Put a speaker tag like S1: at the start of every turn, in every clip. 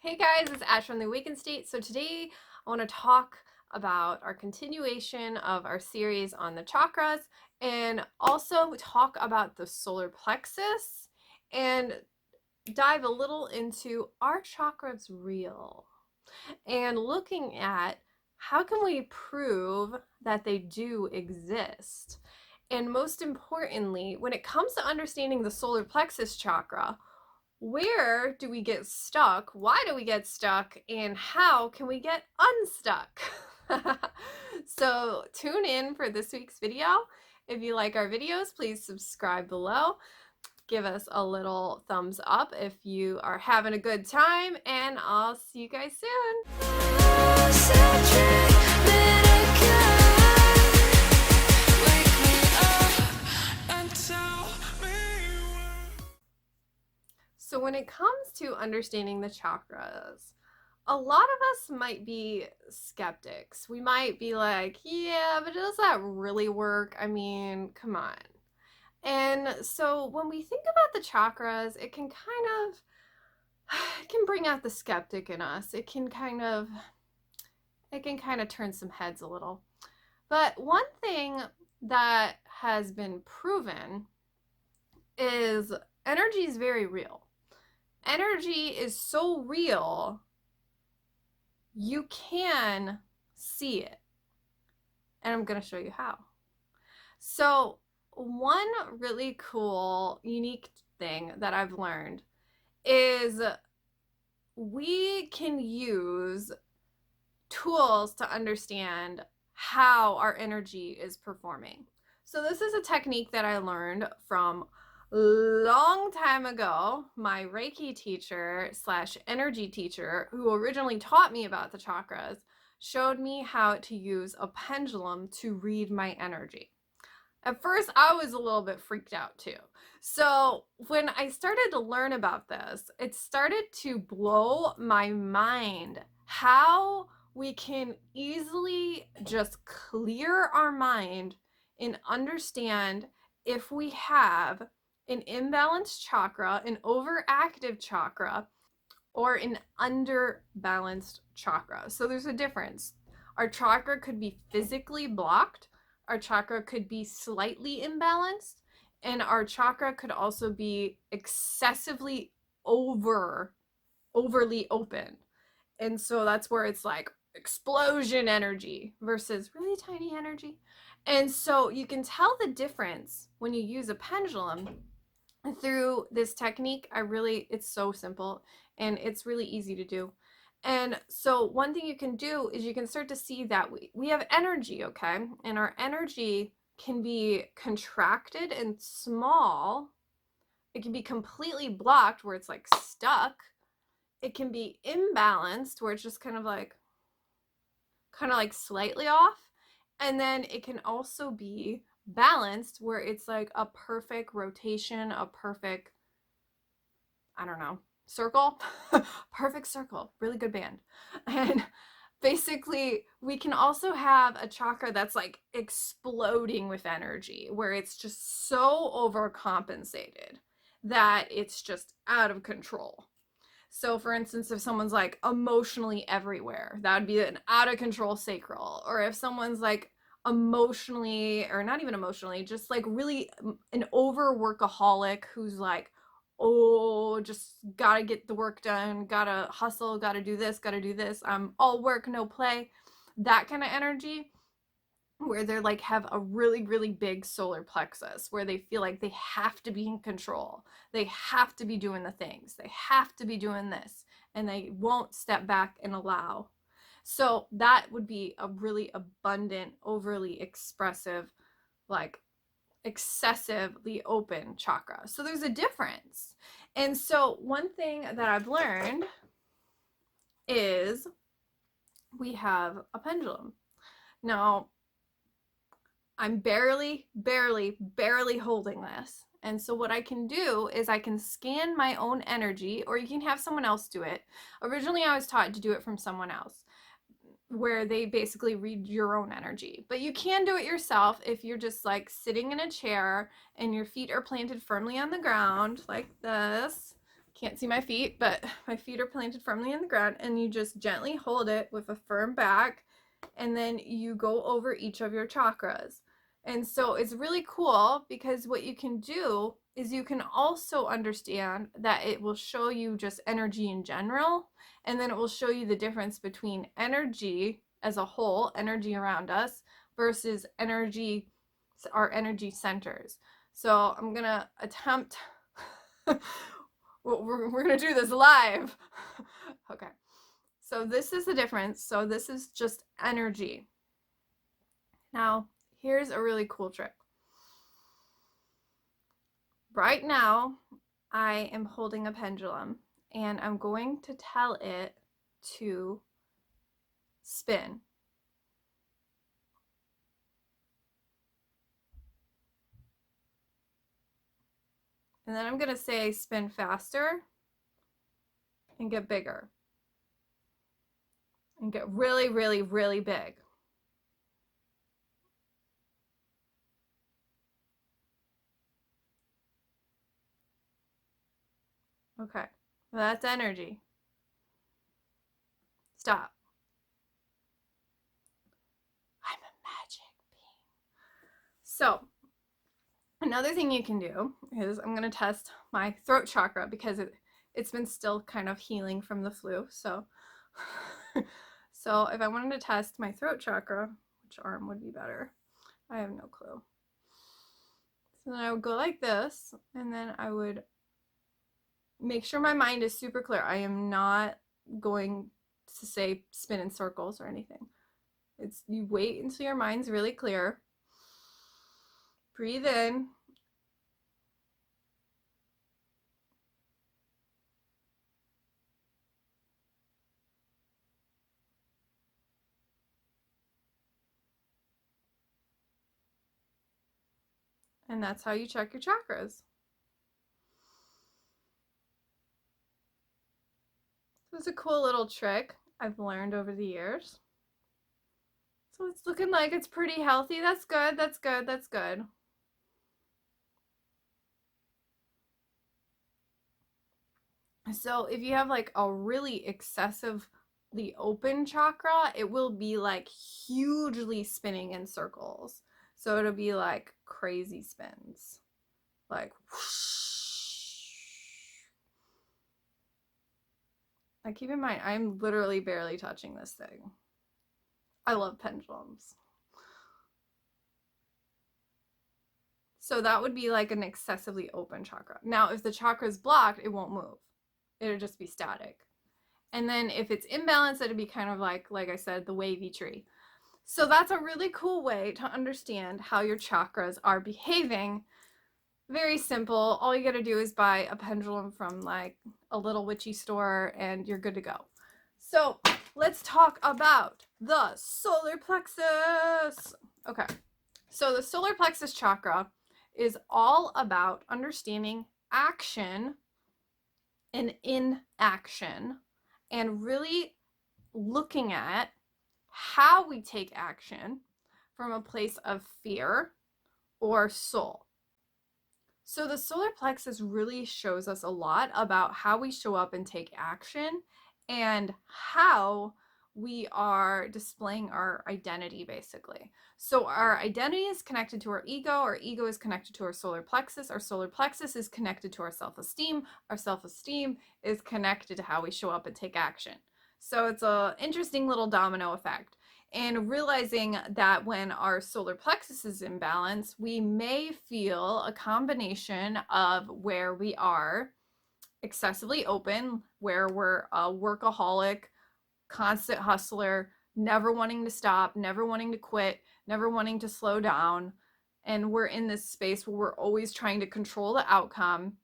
S1: Hey guys, it's Ash from the Awakened State. So today I want to talk about our continuation of our series on the chakras and also talk about the solar plexus and dive a little into are chakras real and looking at how can we prove that they do exist. And most importantly, when it comes to understanding the solar plexus chakra, where do we get stuck? Why do we get stuck? And how can we get unstuck? So tune in for this week's video. If you like our videos, please subscribe below. Give us a little thumbs up if you are having a good time, and I'll see you guys soon. So when it comes to understanding the chakras, a lot of us might be skeptics. We might be like, yeah, but does that really work? I mean, come on. And so when we think about the chakras, it can it can bring out the skeptic in us. It can kind of turn some heads a little. But one thing that has been proven is energy is very real. Energy is so real, you can see it. And I'm going to show you how. So, one really cool, unique thing that I've learned is we can use tools to understand how our energy is performing. So this is a technique that I learned from long time ago. My Reiki teacher slash energy teacher, who originally taught me about the chakras, showed me how to use a pendulum to read my energy. At first, I was a little bit freaked out too. So when I started to learn about this, it started to blow my mind how we can easily just clear our mind and understand if we have an imbalanced chakra, an overactive chakra, or an underbalanced chakra. So there's a difference. Our chakra could be physically blocked, our chakra could be slightly imbalanced, and our chakra could also be excessively overly open. And so that's where it's like explosion energy versus really tiny energy. And so you can tell the difference when you use a pendulum through this technique. It's so simple and it's really easy to do. And so one thing you can do is you can start to see that we have energy, okay? And our energy can be contracted and small. It can be completely blocked where it's like stuck. It can be imbalanced where it's just kind of like slightly off. And then it can also be balanced where it's like a perfect rotation, a perfect, I don't know, circle. Perfect circle. Really good band. And basically, we can also have a chakra that's like exploding with energy where it's just so overcompensated that it's just out of control. So, for instance, if someone's like emotionally everywhere, that would be an out of control sacral. Or if someone's like emotionally, or not even emotionally, just like really an over workaholic who's like, oh, just gotta get the work done, gotta hustle, gotta do this, all work, no play, that kind of energy, where they're like have a really, really big solar plexus where they feel like they have to be in control. They have to be doing the things. They have to be doing this, and they won't step back and allow. So that would be a really abundant, overly expressive, like excessively open chakra. So there's a difference. And so one thing that I've learned is we have a pendulum. Now, I'm barely holding this. And so what I can do is I can scan my own energy, or you can have someone else do it. Originally, I was taught to do it from someone else, where they basically read your own energy. But you can do it yourself if you're just like sitting in a chair and your feet are planted firmly on the ground like this. can't see my feet, but my feet are planted firmly in the ground, and you just gently hold it with a firm back, and then you go over each of your chakras. And so it's really cool because what you can do is you can also understand that it will show you just energy in general, and then it will show you the difference between energy as a whole, energy around us, versus energy, our energy centers. So I'm gonna attempt we're gonna do this live. Okay, so this is the difference. So this is just energy. Now here's a really cool trick. Right now I am holding a pendulum, and I'm going to tell it to spin. And then I'm going to say spin faster and get bigger and get really, really, really big. Okay, well, that's energy. Stop. I'm a magic being. So another thing you can do is I'm going to test my throat chakra because it's been still kind of healing from the flu. So, so if I wanted to test my throat chakra, which arm would be better? I have no clue. So then I would go like this, and then I would make sure my mind is super clear. I am not going to say spin in circles or anything. It's you wait until your mind's really clear. Breathe in. And that's how you check your chakras. So it's a cool little trick I've learned over the years. So it's looking like it's pretty healthy. That's good. That's good. That's good. So if you have like a really excessively open chakra, it will be like hugely spinning in circles. So it'll be like crazy spins. Like whoosh. Now keep in mind, I'm literally barely touching this thing. I love pendulums. So that would be like an excessively open chakra. Now, if the chakra is blocked, it won't move. It'll just be static. And then if it's imbalanced, it'd be kind of like I said, the wavy tree. So that's a really cool way to understand how your chakras are behaving. Very simple. All you got to do is buy a pendulum from like a little witchy store and you're good to go. So let's talk about the solar plexus. Okay. So the solar plexus chakra is all about understanding action and inaction, and really looking at how we take action from a place of fear or soul. So the solar plexus really shows us a lot about how we show up and take action and how we are displaying our identity, basically. So our identity is connected to our ego is connected to our solar plexus is connected to our self-esteem is connected to how we show up and take action. So it's an interesting little domino effect. And realizing that when our solar plexus is in balance, we may feel a combination of where we are excessively open, where we're a workaholic, constant hustler, never wanting to stop, never wanting to quit, never wanting to slow down. And we're in this space where we're always trying to control the outcome.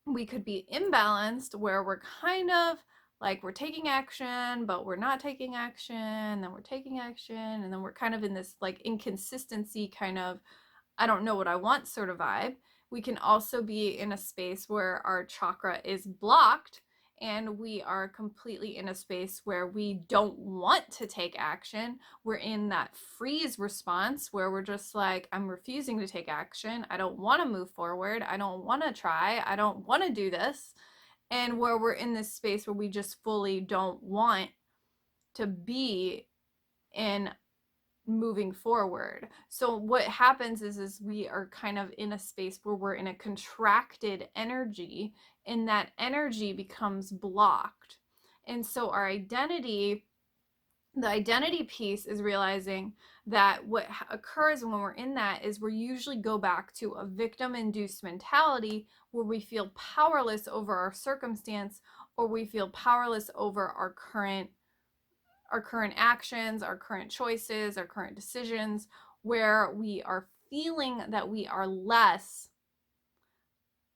S1: We could be imbalanced, where we're kind of like we're taking action, but we're not taking action, then we're taking action, and then we're kind of in this like inconsistency kind of, I don't know what I want sort of vibe. We can also be in a space where our chakra is blocked and we are completely in a space where we don't want to take action. We're in that freeze response where we're just like, I'm refusing to take action. I don't want to move forward. I don't want to try. I don't want to do this. and where we're in this space where we just fully don't want to be in moving forward. So what happens is we are kind of in a space where we're in a contracted energy, and that energy becomes blocked. And so our identity, the identity piece, is realizing that what occurs when we're in that is we usually go back to a victim-induced mentality where we feel powerless over our circumstance, or we feel powerless over our current actions, our current choices, our current decisions, where we are feeling that we are less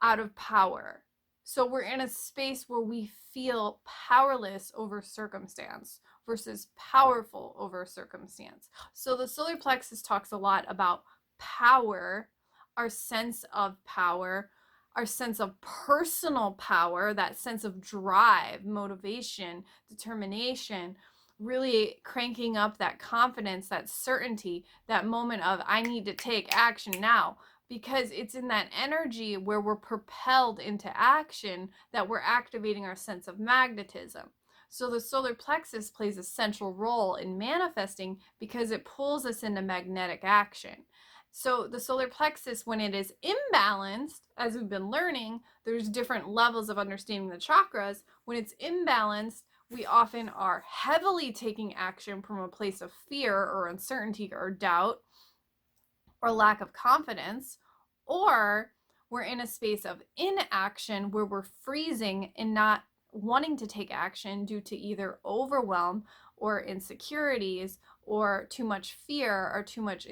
S1: out of power. So we're in a space where we feel powerless over circumstance versus powerful over circumstance. So the solar plexus talks a lot about power, our sense of power, our sense of personal power, that sense of drive, motivation, determination, really cranking up that confidence, that certainty, that moment of I need to take action now, because it's in that energy where we're propelled into action that we're activating our sense of magnetism. So the solar plexus plays a central role in manifesting because it pulls us into magnetic action. So the solar plexus, when it is imbalanced, as we've been learning, there's different levels of understanding the chakras. When it's imbalanced, we often are heavily taking action from a place of fear or uncertainty or doubt or lack of confidence, or we're in a space of inaction where we're freezing and not wanting to take action due to either overwhelm or insecurities or too much fear or too much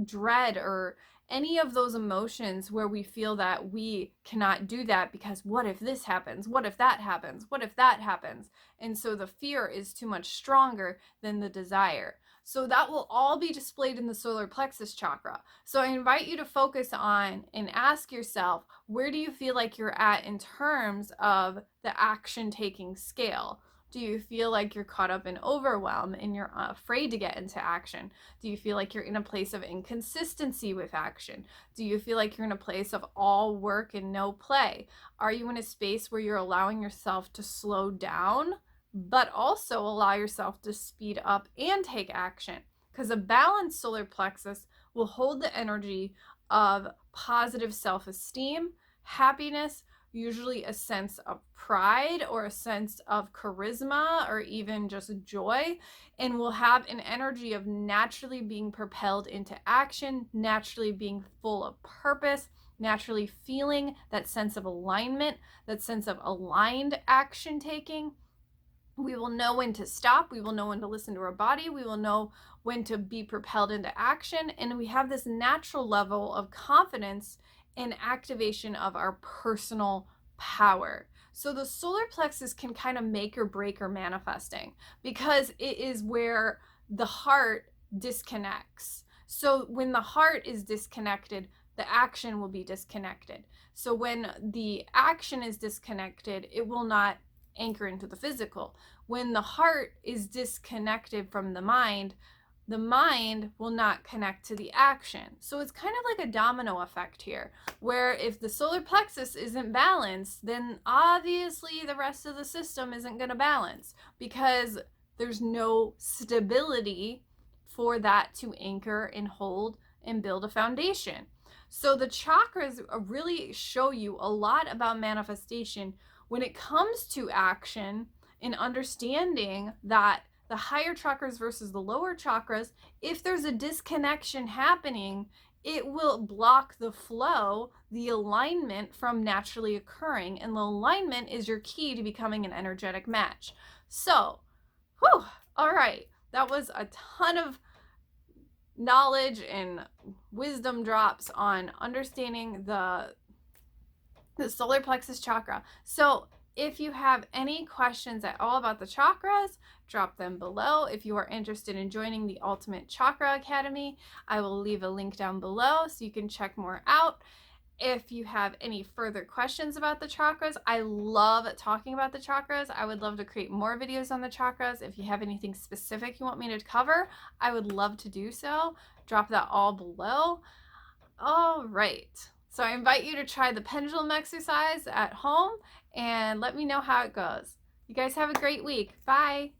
S1: dread or any of those emotions where we feel that we cannot do that because what if this happens? What if that happens? What if that happens? And so the fear is too much stronger than the desire. So that will all be displayed in the solar plexus chakra. So I invite you to focus on and ask yourself, where do you feel like you're at in terms of the action taking scale? Do you feel like you're caught up in overwhelm and you're afraid to get into action? Do you feel like you're in a place of inconsistency with action? Do you feel like you're in a place of all work and no play? Are you in a space where you're allowing yourself to slow down, but also allow yourself to speed up and take action? Because a balanced solar plexus will hold the energy of positive self-esteem, happiness, usually a sense of pride or a sense of charisma or even just joy, and will have an energy of naturally being propelled into action, naturally being full of purpose, naturally feeling that sense of alignment, that sense of aligned action taking. We will know when to stop. We will know when to listen to our body. We will know when to be propelled into action. And we have this natural level of confidence and activation of our personal power. So the solar plexus can kind of make or break our manifesting because it is where the heart disconnects. So when the heart is disconnected, the action will be disconnected. So when the action is disconnected, it will not anchor into the physical. When the heart is disconnected from the mind will not connect to the action. So it's kind of like a domino effect here, where if the solar plexus isn't balanced, then obviously the rest of the system isn't going to balance because there's no stability for that to anchor and hold and build a foundation. So the chakras really show you a lot about manifestation when it comes to action and understanding that the higher chakras versus the lower chakras, if there's a disconnection happening, it will block the flow, the alignment from naturally occurring. And the alignment is your key to becoming an energetic match. So, all right. That was a ton of knowledge and wisdom drops on understanding the solar plexus chakra. So if you have any questions at all about the chakras, drop them below. If you are interested in joining the Ultimate Chakra Academy, I will leave a link down below so you can check more out. If you have any further questions about the chakras, I love talking about the chakras. I would love to create more videos on the chakras. If you have anything specific you want me to cover, I would love to do so. Drop that all below. All right. So I invite you to try the pendulum exercise at home and let me know how it goes. You guys have a great week. Bye.